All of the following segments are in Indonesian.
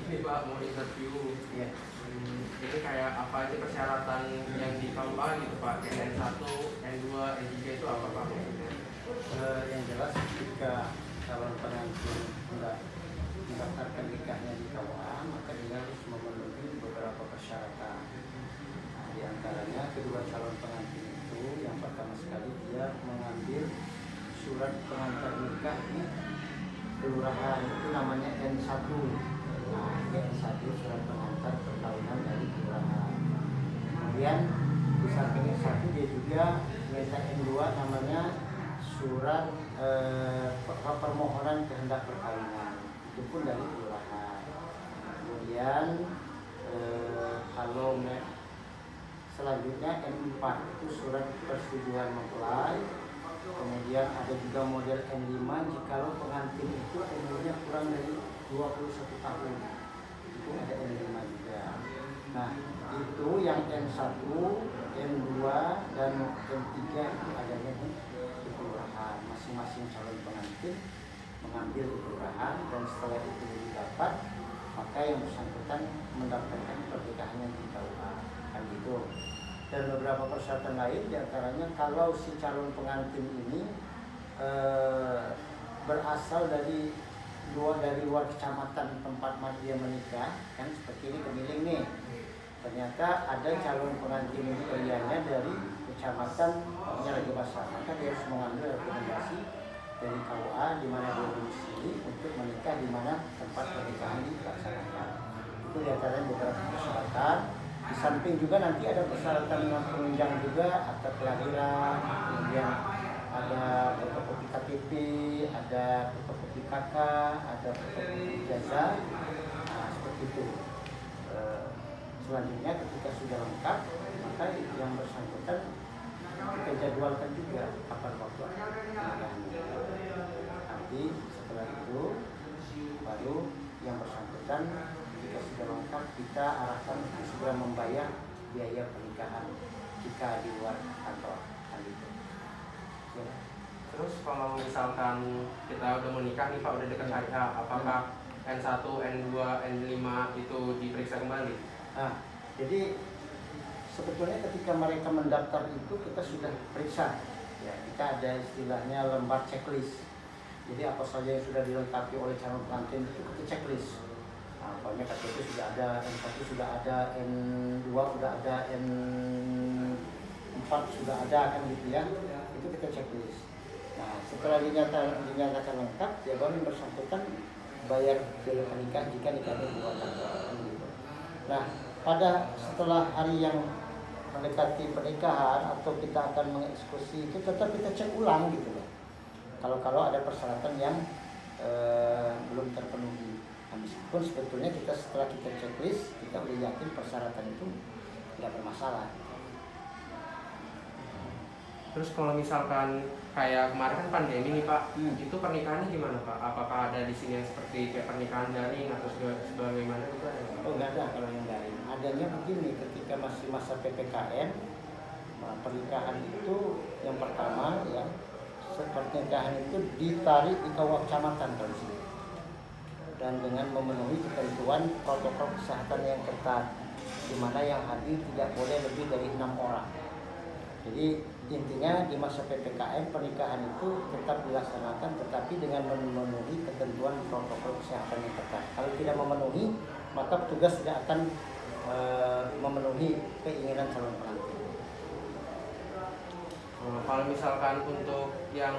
Ini Pak mau interview. Ya. Ini kayak apa aja persyaratan yang di KUA gitu Pak? N1, N2, N3 itu apa Pak maksudnya? Yang jelas ketika calon pengantin mendaftarkan nikahnya di KUA, maka dia harus memenuhi beberapa persyaratan. Nah, di antaranya kedua calon pengantin itu yang pertama sekali dia mengambil surat pengantar nikah di kelurahan, itu namanya N1. Nah, N1 surat pengantar perkawinan dari kelurahan. Kemudian di samping N1 dia juga minta N2 namanya surat permohonan kehendak perkawinan, itu pun dari kelurahan. Kemudian kalau selanjutnya N4 itu surat persetujuan mempelai. Kemudian ada juga model N5 jikalau pengantin itu umurnya kurang dari 21 tahun, itu ada N5 juga. Nah, itu yang N1, N2 dan N3 itu adanya di kelurahan. Masing-masing calon pengantin mengambil di kelurahan, dan setelah itu didapat, maka yang bersangkutan mendaftarkan pernikahannya di KUA, kan gitu. Dan beberapa persyaratan lain diantaranya kalau si calon pengantin ini berasal dari luar kecamatan tempat dia menikah, kan seperti ini Kemiling nih, ternyata ada calon pengantin prianya dari kecamatan Raja Basah, maka dia harus mengambil rekomendasi dari KUA di mana dia domisili untuk menikah di mana tempat pernikahan dilaksanakan. Itu diantaranya beberapa persyaratan. Di samping juga nanti ada persyaratan yang penunjang juga, akta kelahiran, kemudian ada fotokopi KTP, ada fotokopi KK, ada fotokopi ijazah, nah seperti itu. Selanjutnya ketika sudah lengkap, maka yang bersangkutan kita jadwalkan juga kapan waktu pernikahannya. Nanti setelah itu baru yang bersangkutan jika sudah lengkap kita arahkan untuk segera membayar biaya pernikahan jika di luar kantor. Ya. Terus kalau misalkan kita udah menikah nih Pak, udah dekat hari H, apakah N1, N2, N5 itu diperiksa kembali? Nah, jadi sebetulnya ketika mereka mendaftar itu kita sudah periksa. Ya, kita ada istilahnya lembar checklist. Jadi apa saja yang sudah dilengkapi oleh calon pengantin itu kita checklist. Nah, pokoknya KTP sudah ada, N1 sudah ada, N2 sudah ada, N4 sudah ada, kan gitu ya. Itu kita checklist. Nah, setelah dinyatakan lengkap, ya baru yang bersangkutan bayar biaya pernikahan jika nikahnya di luar kantor, kan gitu. Nah, pada setelah hari yang mendekati pernikahan atau kita akan mengeksekusi itu tetap kita cek ulang gitu loh. Kalau ada persyaratan yang belum terpenuhi. Nah, meskipun sebetulnya kita setelah kita checklist kita udah yakin persyaratan itu tidak bermasalah. Terus kalau misalkan kayak kemarin kan pandemi nih Pak, itu pernikahannya gimana Pak? Apakah ada di sini yang seperti kayak pernikahan daring atau sebagaimana gitu ada? Oh nggak ada kalau yang daring. Adanya begini, ketika masih masa PPKM, pernikahan itu yang pertama ya, pernikahan itu ditarik di KUA kecamatan kalau di sini. Dan dengan memenuhi ketentuan protokol kesehatan yang ketat, di mana yang hadir tidak boleh lebih dari 6 orang. Jadi intinya di masa PPKM pernikahan itu tetap dilaksanakan, tetapi dengan memenuhi ketentuan protokol kesehatan yang ketat. Kalau tidak memenuhi, maka petugas tidak akan memenuhi keinginan calon pengantin. Kalau misalkan untuk yang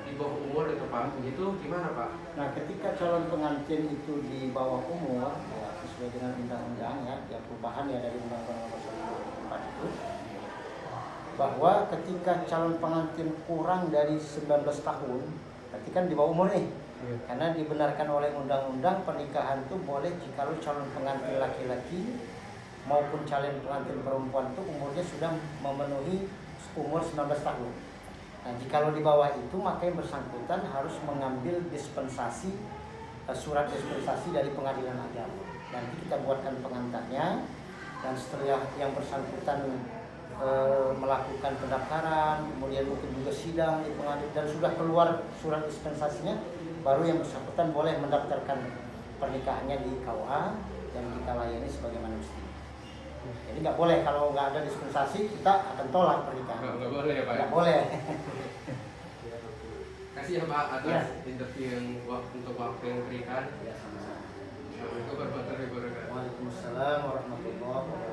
di bawah umur itu Pak, itu gimana Pak? Nah, ketika calon pengantin itu di bawah umur, ya, sesuai dengan undang-undang ya perubahan ya dari Undang-Undang Nomor 1 itu, bahwa ketika calon pengantin kurang dari 19 tahun, berarti kan di bawah umur nih. Karena dibenarkan oleh undang-undang pernikahan itu boleh jikalau calon pengantin laki-laki maupun calon pengantin perempuan itu umurnya sudah memenuhi umur 19 tahun. Nah, jikalau di bawah itu maka yang bersangkutan harus mengambil dispensasi, surat dispensasi dari pengadilan agama. Nanti kita buatkan pengantarnya, dan setelah yang bersangkutan melakukan pendaftaran, kemudian mungkin juga sidang di pengadilan dan sudah keluar surat dispensasinya, baru yang bersangkutan boleh mendaftarkan pernikahannya di KUA dan kita layani sebagaimana mestinya. Jadi nggak boleh kalau nggak ada dispensasi kita akan tolak pernikahan. Nggak boleh ya Pak? Nggak boleh. Kasih ya Pak atas interview yang untuk waktu yang diberikan. Ya, sama-sama. Assalamualaikum warahmatullahi wabarakatuh. Waalaikumsalam warahmatullahi wabarakatuh.